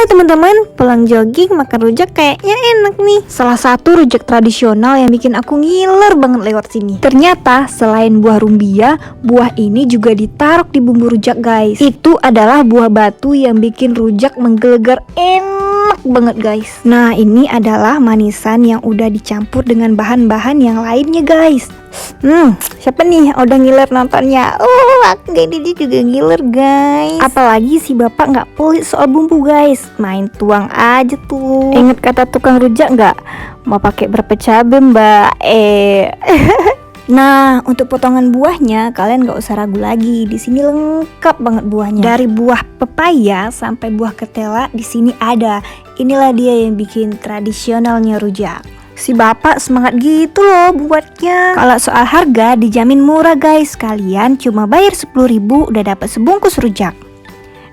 Hai teman-teman, pulang jogging makan rujak kayaknya enak nih. Salah satu rujak tradisional yang bikin aku ngiler banget lewat sini. Ternyata selain buah rumbia, buah ini juga ditaruh di bumbu rujak guys. Itu adalah buah batu yang bikin rujak menggelegar enak banget guys. Nah ini adalah manisan yang udah dicampur dengan bahan-bahan yang lainnya guys. Siapa nih udah ngiler nontonnya? Aku ini juga ngiler guys. Apalagi si bapak nggak pelit soal bumbu guys, main tuang aja tuh. Ingat kata tukang rujak nggak? Mau pakai berapa cabai mbak? Nah, untuk potongan buahnya kalian nggak usah ragu lagi. Di sini lengkap banget buahnya. Dari buah pepaya sampai buah ketela di sini ada. Inilah dia yang bikin tradisionalnya rujak. Si bapak semangat gitu loh buatnya. Kalau soal harga dijamin murah guys. Kalian cuma bayar 10.000 udah dapat sebungkus rujak.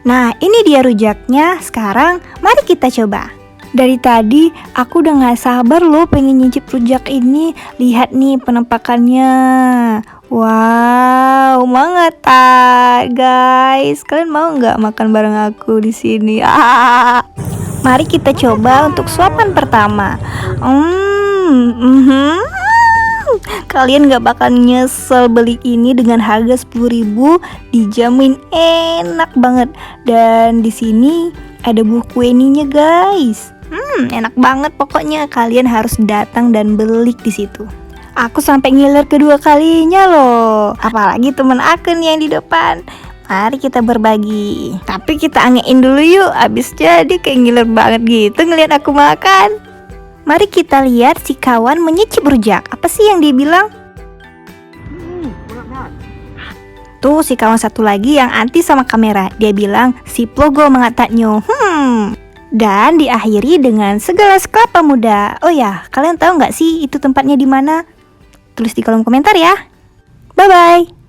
Nah ini dia rujaknya. Sekarang mari kita coba. Dari tadi aku udah gak sabar loh pengen nyicip rujak ini. Lihat nih penampakannya. Wow, banget guys. Kalian mau nggak makan bareng aku di sini? Mari kita coba untuk suapan pertama. Kalian gak bakal nyesel beli ini dengan harga 10.000, dijamin enak banget. Dan di sini ada buah kueninya guys. Enak banget pokoknya. Kalian harus datang dan beli di situ. Aku sampai ngiler kedua kalinya loh. Apalagi temen aku nih yang di depan. Mari kita berbagi. Tapi kita angein dulu yuk. Abis jadi kayak ngiler banget gitu ngeliat aku makan. Mari kita lihat si kawan menyicip rujak. Apa sih yang dia bilang? Tuh si kawan satu lagi yang anti sama kamera. Dia bilang si plogo mengataknya. Dan diakhiri dengan segelas kelapa muda. Oh ya, kalian tahu nggak sih itu tempatnya di mana? Tulis di kolom komentar ya. Bye bye.